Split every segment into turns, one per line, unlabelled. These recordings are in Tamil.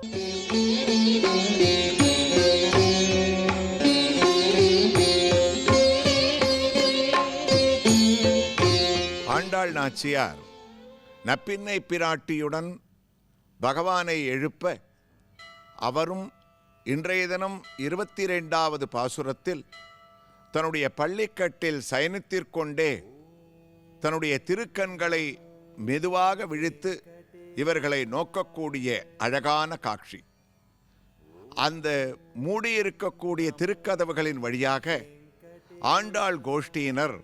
ஆண்டாள் நாச்சியார் நப்பின்னை பிராட்டியுடன் பகவானை எழுப்ப அவரும் இன்றைய தினம் 22வது பாசுரத்தில் தன்னுடைய பள்ளிக்கட்டில் சயனித்திற்கொண்டே தன்னுடைய திருக்கண்களை மெதுவாக விழித்து இவர்களை நோக்கக்கூடிய அழகான காட்சி. அந்த மூடியிருக்கக்கூடிய திருக்கதவுகளின் வழியாக ஆண்டாள் கோஷ்டியினர்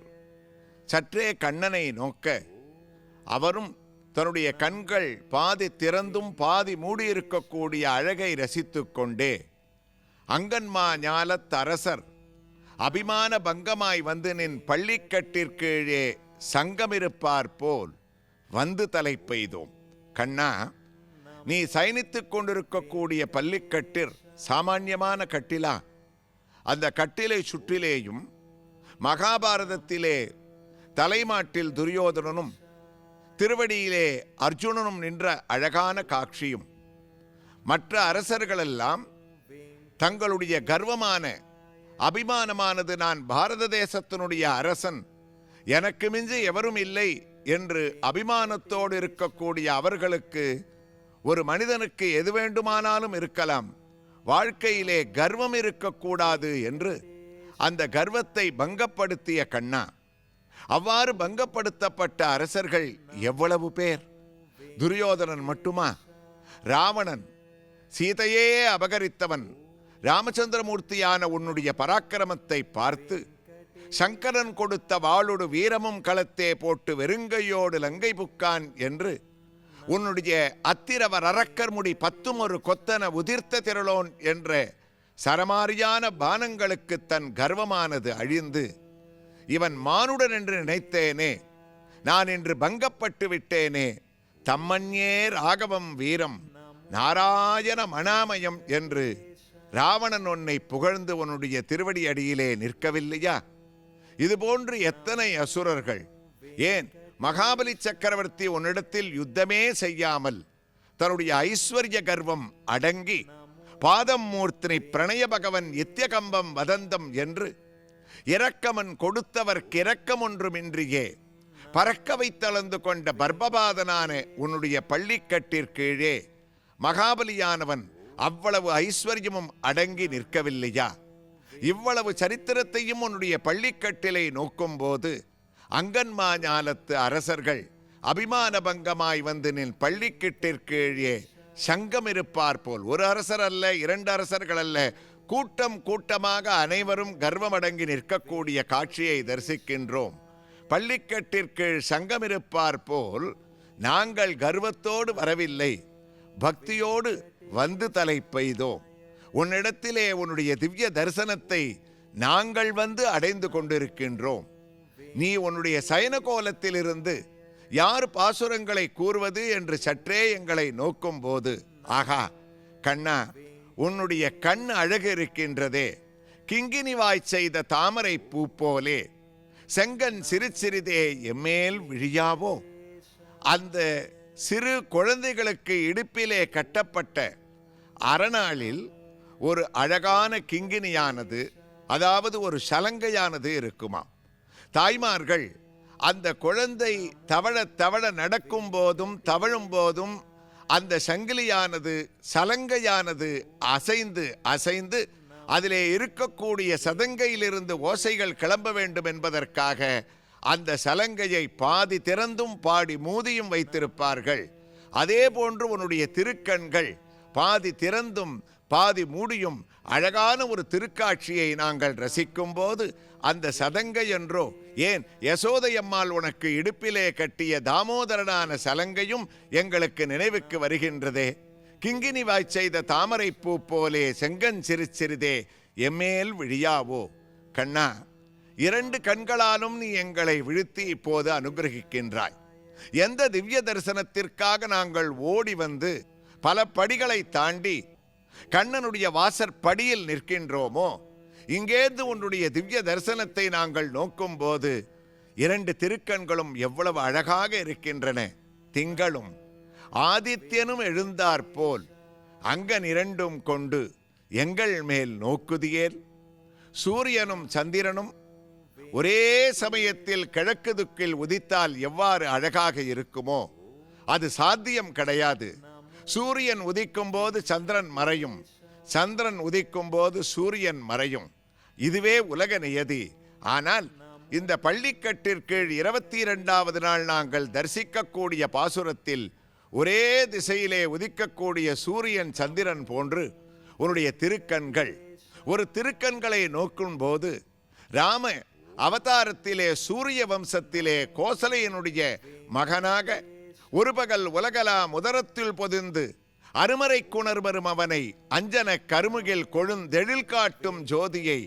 சற்றே கண்ணனை நோக்க அவரும் தன்னுடைய கண்கள் பாதி திறந்தும் பாதி மூடியிருக்கக்கூடிய அழகை ரசித்து கொண்டே அங்கன்மா ஞாலத் அரசர் அபிமான பங்கமாய் வந்து நின் பள்ளிக்கட்டிற்கீழே சங்கமிருப்பார் போல் வந்து தலை பெய்தோம். கண்ணா, நீ சயனித்துக் கொண்டிருக்கக்கூடிய பள்ளிக்கட்டிற் சாமான்யமான கட்டிலா? அந்த கட்டிலை சுற்றிலேயும் மகாபாரதத்திலே தலைமாட்டில் துரியோதனனும் திருவடியிலே அர்ஜுனனும் நின்ற அழகான காட்சியும், மற்ற அரசர்களெல்லாம் தங்களுடைய கர்வமான அபிமானமானது நான் பாரத தேசத்தினுடைய அரசன், எனக்கு மிஞ்சி எவரும் இல்லை என்று அபிமானத்தோடு இருக்கக்கூடிய அவர்களுக்கு ஒரு மனிதனுக்கு எது வேண்டுமானாலும் இருக்கலாம், வாழ்க்கையிலே கர்வம் இருக்கக்கூடாது என்று அந்த கர்வத்தை பங்கப்படுத்திய கண்ணா, அவ்வாறு பங்கப்படுத்தப்பட்ட அரசர்கள் எவ்வளவு பேர்? துரியோதனன் மட்டுமா? ராவணன், சீதையே அபகரித்தவன், ராமச்சந்திரமூர்த்தியான உன்னுடைய பராக்கிரமத்தை பார்த்து சங்கரன் கொடுத்த வாளோடு வீரமும் களத்தே போட்டு வெறுங்கையோடு லங்கை புக்கான் என்று உன்னுடைய அத்திரவர் அரக்கர் முடி 10 கொத்தன உதிர்த்த திரளோன் என்ற சரமாரியான பானங்களுக்கு தன் கர்வமானது அழிந்து இவன் மானுடன் என்று நினைத்தேனே, நான் இன்று பங்கப்பட்டு விட்டேனே, தம்மன்யே ராகவம் வீரம் நாராயண மணாமயம் என்று ராவணன் உன்னை புகழ்ந்து உன்னுடைய திருவடி அடியிலே நிற்கவில்லையா? இதுபோன்று எத்தனை அசுரர்கள், ஏன் மகாபலி சக்கரவர்த்தி உன்னிடத்தில் யுத்தமே செய்யாமல் தன்னுடைய ஐஸ்வர்ய கர்வம் அடங்கி பாதம் மூர்த்தினி பிரணய பகவன் இத்தியகம்பம் வதந்தம் என்று இரக்கமன் கொடுத்தவர்க்கு இரக்கம் ஒன்றுமின்றியே பறக்க வைத்தளந்து கொண்ட பர்பபாதனான உன்னுடைய பள்ளிக்கட்டிற்கீழே மகாபலியானவன் அவ்வளவு ஐஸ்வர்யமும் அடங்கி நிற்கவில்லையா? இவ்வளவு சரித்திரத்தையும் உன்னுடைய பள்ளிக்கட்டிலை நோக்கும் போது அங்கன்மா ஞாலத்து அரசர்கள் அபிமான பங்கமாய் வந்து நின் பள்ளிக்கட்டிற்கீழே சங்கம் இருப்பார் போல், ஒரு அரசர் அல்ல, 2 அரசர்கள் அல்ல, கூட்டம் கூட்டமாக அனைவரும் கர்வமடங்கி நிற்கக்கூடிய காட்சியை தரிசிக்கின்றோம். பள்ளிக்கட்டிற்கீழ் சங்கமிருப்பார் போல் நாங்கள் கர்வத்தோடு வரவில்லை, பக்தியோடு வந்து தலை பெய்தோம். உன்னிடத்திலே உன்னுடைய திவ்ய தரிசனத்தை நாங்கள் வந்து அடைந்து கொண்டிருக்கின்றோம். நீ உன்னுடைய சயன கோலத்திலிருந்து யார் பாசுரங்களை கூறுவது என்று சற்றே எங்களை நோக்கும் போது, ஆகா கண்ணா, உன்னுடைய கண் அழகு இருக்கின்றதே, கிங்கினி வாய் செய்த தாமரை பூ போலே செங்கன் சிறு சிறிதே எம்மேல் விழியாவோ? அந்த சிறு குழந்தைகளுக்கு இடுப்பிலே கட்டப்பட்ட அரணாளில் ஒரு அழகான கிங்கினியானது, அதாவது ஒரு சலங்கையானது இருக்குமா. தாய்மார்கள் அந்த குழந்தை தவழ தவழ நடக்கும் போதும் தவழும் போதும் அந்த சங்கிலியானது சலங்கையானது அசைந்து அசைந்து அதிலே இருக்கக்கூடிய சதங்கையிலிருந்து ஓசைகள் கிளம்ப வேண்டும் என்பதற்காக அந்த சலங்கையை பாதி திறந்தும் பாடி மூதியும் வைத்திருப்பார்கள். அதே போன்று உன்னுடைய திருக்கண்கள் பாதி திறந்தும் பாதி மூடியும் அழகான ஒரு திருக்காட்சியை நாங்கள் ரசிக்கும் போது அந்த சதங்கை என்றோ, ஏன் யசோதையம்மாள் உனக்கு இடுப்பிலே கட்டிய தாமோதரனான சலங்கையும் எங்களுக்கு நினைவுக்கு வருகின்றதே. கிங்கினி வாய் செய்த தாமரை பூ போலே செங்கன் சிறு சிறிதே எம்மேல் விழியாவோ? கண்ணா, 2 கண்களாலும் நீ எங்களை விழுத்தி இப்போது அனுகிரகிக்கின்றாய். எந்த திவ்ய தரிசனத்திற்காக நாங்கள் ஓடி வந்து பல படிகளை தாண்டி கண்ணனுடைய வாசற்படியில் நிற்கின்றோமோ, இங்கேந்து உன்னுடைய திவ்ய தரிசனத்தை நாங்கள் நோக்கும் போது 2 திருக்கண்களும் எவ்வளவு அழகாக இருக்கின்றன. திங்களும் ஆதித்யனும் எழுந்தாற்போல் அங்கனிரண்டும் கொண்டு எங்கள் மேல் நோக்குதியேல். சூரியனும் சந்திரனும் ஒரே சமயத்தில் கிழக்கு திக்கில் உதித்தால் எவ்வாறு அழகாக இருக்குமோ அது சாத்தியம் கிடையாது. சூரியன் உதிக்கும் போது சந்திரன் மறையும், சந்திரன் உதிக்கும் போது சூரியன் மறையும். இதுவே உலக நியதி. ஆனால் இந்த பள்ளிக்கட்டிற்கீழ் 22வது நாள் நாங்கள் தரிசிக்கக்கூடிய பாசுரத்தில் ஒரே திசையிலே உதிக்கக்கூடிய சூரியன் சந்திரன் போன்று உன்னுடைய திருக்கண்கள், ஒரு திருக்கண்களை நோக்கும் போது ராம அவதாரத்திலே சூரிய வம்சத்திலே கோசலையினுடைய மகனாக ஒரு பகல் உலகலா முதரத்தில் பொதிந்து அருமறை குணர்வரும் அவனை அஞ்சன கருமுகில் கொழுந்தெழில் காட்டும் ஜோதியை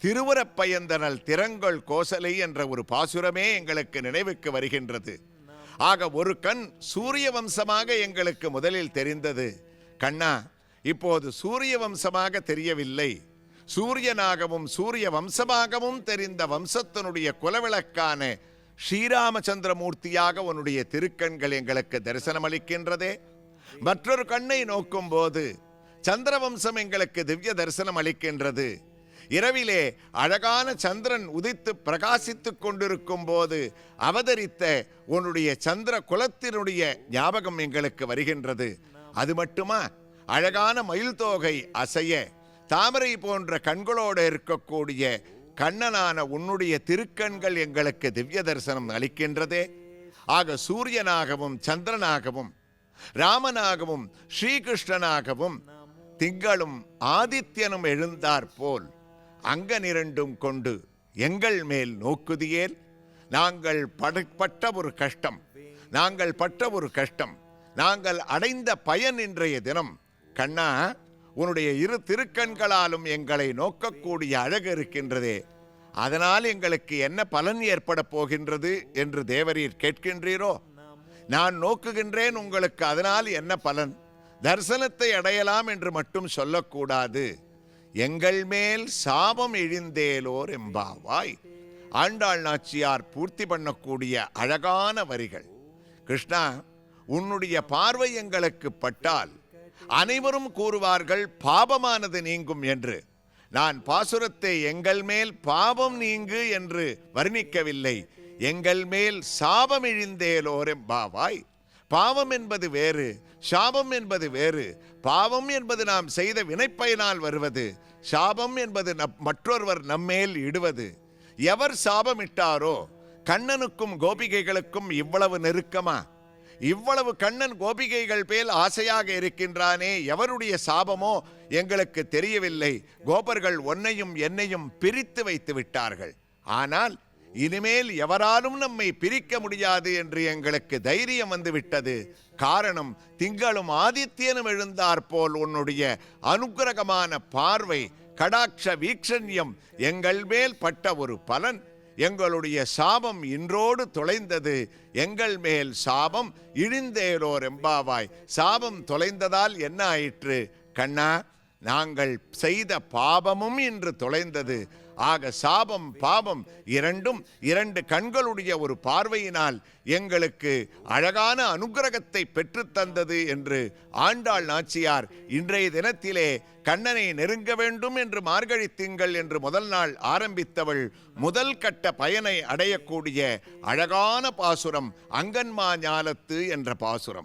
திருவுரப்பயந்தனல் திறங்கொள் கோசலை என்ற ஒரு பாசுரமே எங்களுக்கு நினைவுக்கு வருகின்றது. ஆக ஒரு கண் சூரிய வம்சமாக எங்களுக்கு முதலில் தெரிந்தது. கண்ணா, இப்போது சூரிய வம்சமாக தெரியவில்லை, சூரியனாகவும் சூரிய வம்சமாகவும் தெரிந்த வம்சத்தினுடைய குலவிளக்கான ஸ்ரீராமச்சந்திரமூர்த்தியாக உன்னுடைய திருக்கண்கள் எங்களுக்கு தரிசனம் அளிக்கின்றதே. மற்றொரு கண்ணை நோக்கும் போது சந்திரவம்சம் எங்களுக்கு திவ்ய தரிசனம் அளிக்கின்றது. இரவிலே அழகான சந்திரன் உதித்து பிரகாசித்துக் கொண்டிருக்கும் போது அவதரித்த உன்னுடைய சந்திர குலத்தினுடைய ஞாபகம் எங்களுக்கு வருகின்றது. அது மட்டுமா, அழகான மயில் தோகை அசைய தாமரை போன்ற கண்களோடு இருக்கக்கூடிய கண்ணனான உன்னுடைய திருக்கண்கள் எங்களுக்கு திவ்ய தரிசனம் அளிக்கின்றதே. ஆக சூரியனாகவும் சந்திரனாகவும் ராமனாகவும் ஸ்ரீகிருஷ்ணனாகவும் திங்களும் ஆதித்யனும் எழுந்தார் போல் அங்கனிரண்டும் கொண்டு எங்கள் மேல் நோக்குதியேல். நாங்கள் பட்ட ஒரு கஷ்டம், நாங்கள் அடைந்த பயன் இன்றைய தினம் கண்ணா உன்னுடைய இரு திருக்கண்களாலும் எங்களை நோக்கக்கூடிய அழகு இருக்கின்றதே, அதனால் எங்களுக்கு என்ன பலன் ஏற்பட போகின்றது என்று தேவரீர் கேட்கின்றீரோ? நான் நோக்குகின்றேன், உங்களுக்கு அதனால் என்ன பலன், தரிசனத்தை அடையலாம் என்று மட்டும் சொல்லக்கூடாது. எங்கள் மேல் சாபம் இழிந்தேலோர் எம்பாவாய். ஆண்டாள் நாச்சியார் பூர்த்தி பண்ணக்கூடிய அழகான வரிகள். கிருஷ்ணா, உன்னுடைய பார்வை எங்களுக்கு பட்டால் அனைவரும் கூறுவார்கள் பாபமானது நீங்கும் என்று. நான் பாசுரத்தை எங்கள் மேல் பாவம் நீங்கு என்று வர்ணிக்கவில்லை, எங்கள் மேல் சாபம் இழிந்தேலோர் எம்பாவாய். பாவம் என்பது வேறு, சாபம் என்பது வேறு. பாவம் என்பது நாம் செய்த வினைப்பயனால் வருவது, சாபம் என்பது மற்றொருவர் நம்மேல் இடுவது. எவர் சாபமிட்டாரோ, கண்ணனுக்கும் கோபிகைகளுக்கும் இவ்வளவு நெருக்கமா? இவ்வளவு கண்ணன் கோபிகைகள் பேல் ஆசையாக இருக்கின்றானே, எவருடைய சாபமோ எங்களுக்கு தெரியவில்லை. கோபர்கள் ஒன்னையும் என்னையும் பிரித்து வைத்து விட்டார்கள். ஆனால் இனிமேல் எவராலும் நம்மை பிரிக்க முடியாது என்று எங்களுக்கு தைரியம் வந்துவிட்டது. காரணம், திங்களும் ஆதித்யனும் எழுந்தாற்போல் உன்னுடைய அனுக்கிரகமான பார்வை, கடாட்ச வீக்ஷண்யம் எங்கள் மேல் பட்ட ஒரு பலன். எங்களுடைய சாபம் இன்றோடு தொலைந்தது. எங்கள் மேல் சாபம் இழிந்தேலோர் எம்பாவாய். சாபம் தொலைந்ததால் என்ன ஆயிற்று கண்ணா? நாங்கள் செய்த பாபமும் இன்று தொலைந்தது. ஆக சாபம் பாபம் இரண்டும் இரண்டு கண்களுடைய ஒரு பார்வையினால் எங்களுக்கு அழகான அனுக்கிரகத்தை பெற்றுத்தந்தது என்று ஆண்டாள் நாச்சியார் இன்றைய தினத்திலே கண்ணனை நெருங்க வேண்டும் என்று மார்கழி திங்கள் என்று முதல் நாள் ஆரம்பித்தவள் முதல் கட்ட பயனை அடையக்கூடிய அழகான பாசுரம் அங்கன்மா ஞாலத்து என்ற பாசுரம்.